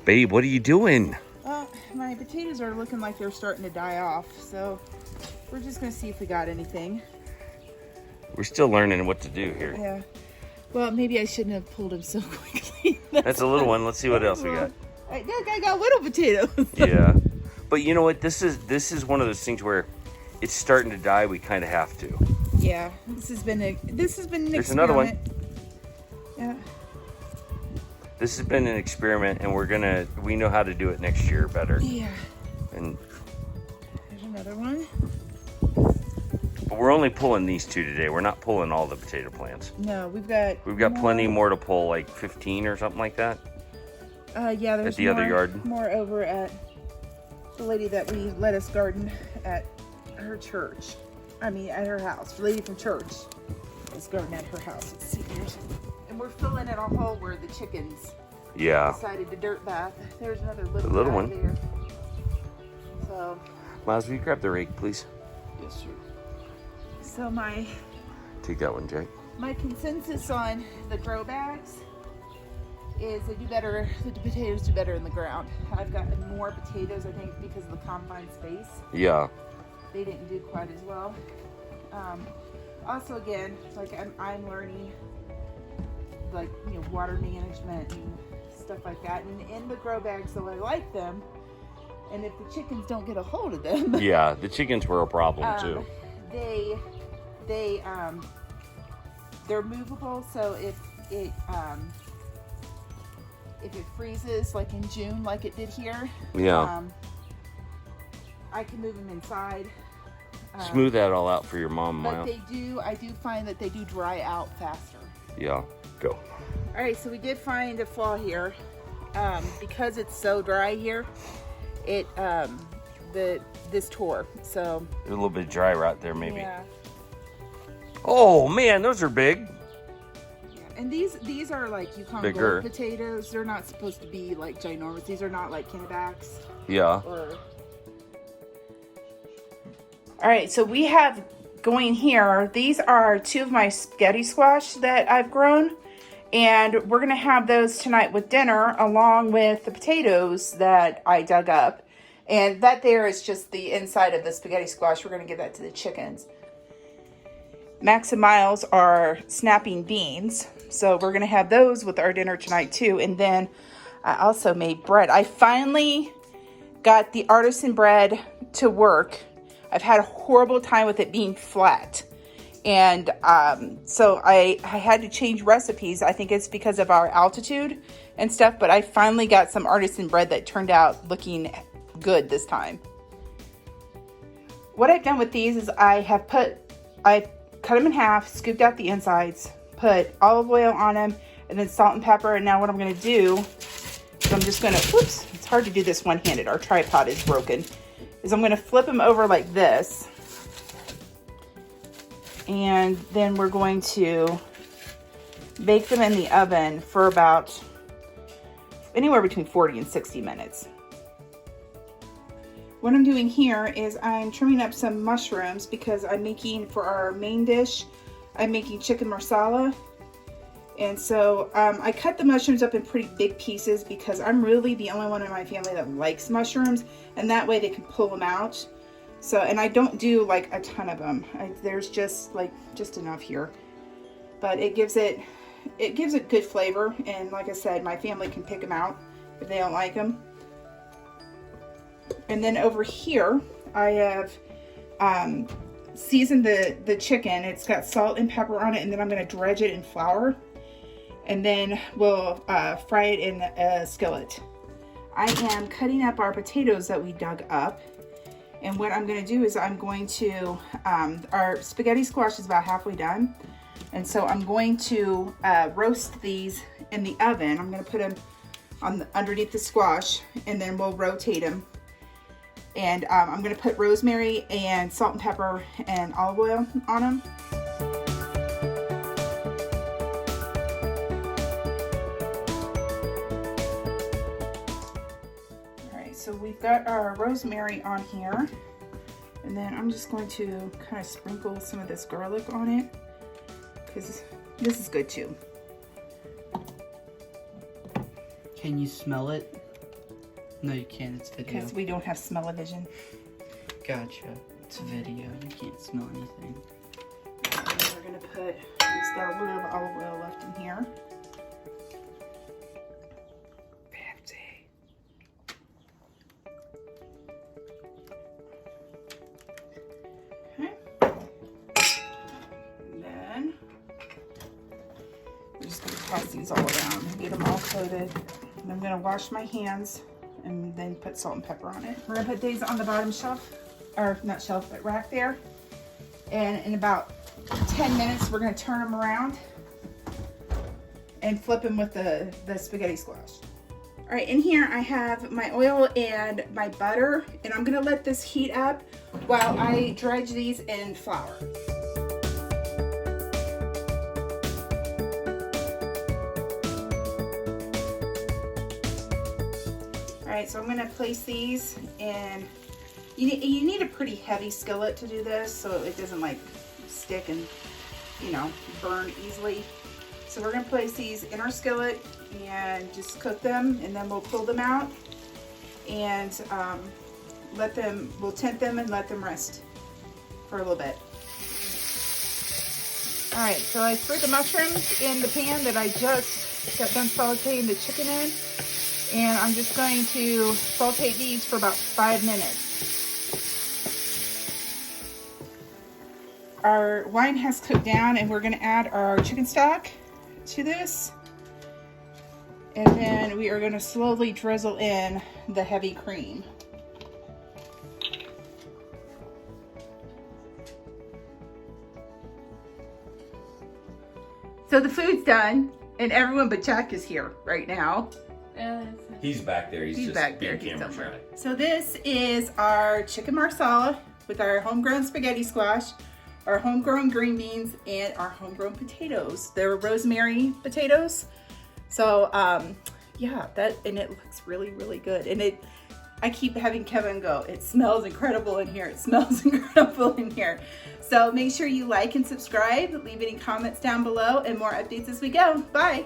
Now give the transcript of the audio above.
Babe, what are you doing? Well, my potatoes are looking like they're starting to die off, so we're just gonna see if we got anything. We're still learning what to do here. Yeah. Well, maybe I shouldn't have pulled them so quickly. That's a little one. Let's see what else we got. Look, I got little potatoes. Yeah. But you know what? This is one of those things where it's starting to die. We kind of have to. Yeah. This has been an There's experiment. another one. Yeah. This has been an experiment, and we know how to do it next year better. Yeah. And there's another one. but we're only pulling these two today. We're not pulling all the potato plants. No, we've got plenty more to pull, like 15 or something like that. Yeah, there's at the other yard. More over at the lady that we let us garden at her church. I mean, at her house. The lady from church is gardening at her house. Let's see here. And we're filling in a hole where the chickens decided to dirt bath. There's another little one there. So, Miles, will you grab the rake, please? Yes, sir. So Take that one, Jake. my consensus on the grow bags is they do better. The potatoes do better in the ground. I've got more potatoes, I think, because of the confined space. Yeah. They didn't do quite as well. Also, again, like I'm learning, like, you know, water management and stuff like that. And in the grow bags, so I like them. And if the chickens don't get a hold of them, Yeah, the chickens were a problem too. They're movable. So if it freezes like in June, like it did here, I can move them inside. Smooth that all out for your mom, But Miles. I do find that they do dry out faster. Yeah, go. All right, so we did find a flaw here. Because it's so dry here, this tore. So There's a little bit of dry rot there, maybe. yeah. Oh man, those are big. And these are like Yukon Bigger. Gold potatoes. They're not supposed to be like ginormous. These are not like Kennebacks. Yeah. All right, so we have going here. These are two of my spaghetti squash that I've grown, and we're gonna have those tonight with dinner along with the potatoes that I dug up. And that there is just the inside of the spaghetti squash. We're gonna give that to the chickens. Max and Miles are snapping beans, so we're gonna have those with our dinner tonight too. And then I also made bread. I finally got the artisan bread to work. I've had a horrible time with it being flat. And so I had to change recipes. I think it's because of our altitude and stuff, but I finally got some artisan bread that turned out looking good this time. What I've done with these is I cut them in half, scooped out the insides, put olive oil on them, and then salt and pepper. And now what I'm going to do is I'm just going to, whoops, it's hard to do this one-handed. Our tripod is broken. Is I'm going to flip them over like this. And then we're going to bake them in the oven for about anywhere between 40 and 60 minutes. What I'm doing here is I'm trimming up some mushrooms because I'm making, for our main dish, I'm making chicken marsala. And so I cut the mushrooms up in pretty big pieces because I'm really the only one in my family that likes mushrooms, and that way they can pull them out. So, and I don't do like a ton of them. There's just enough here, but it gives it good flavor. And like I said, my family can pick them out if they don't like them. And then over here, I have seasoned the chicken. It's got salt and pepper on it, and then I'm going to dredge it in flour. And then we'll fry it in a skillet. I am cutting up our potatoes that we dug up. And what I'm going to do is I'm going to, our spaghetti squash is about halfway done. And so I'm going to roast these in the oven. I'm going to put them underneath the squash, and then we'll rotate them. And I'm going to put rosemary and salt and pepper and olive oil on them. So we've got our rosemary on here, and then I'm just going to kind of sprinkle some of this garlic on it because this is good too. Can you smell it? No, you can't. It's video. because we don't have smell-o-vision. Gotcha. It's video. You can't smell anything. We're gonna put, just got a little bit of olive oil left in here. Fancy. Okay. And then we're just gonna toss these all around and get them all coated. And I'm gonna wash my hands and then put salt and pepper on it. We're gonna put these on the bottom shelf, or not shelf, but rack there. And in about 10 minutes, we're gonna turn them around and flip them with the spaghetti squash. All right, in here I have my oil and my butter, and I'm gonna let this heat up while I dredge these in flour. All right, so I'm gonna place these in, you need a pretty heavy skillet to do this so it doesn't like stick and, you know, burn easily. So we're gonna place these in our skillet and just cook them, and then we'll pull them out and we'll tint them and let them rest for a little bit. All right, so I threw the mushrooms in the pan that I just got done sauteing the chicken in, and I'm just going to saute these for about 5 minutes. Our wine has cooked down, and we're gonna add our chicken stock to this. And then we are gonna slowly drizzle in the heavy cream. So the food's done, and everyone but Jack is here right now. He's back there. He's just back there. being camera shy. So this is our chicken marsala with our homegrown spaghetti squash, our homegrown green beans, and our homegrown potatoes. They're rosemary potatoes. So yeah, and it looks really, really good. And I keep having Kevin go, it smells incredible in here. It smells incredible in here. So make sure you like and subscribe, leave any comments down below, and more updates as we go. Bye.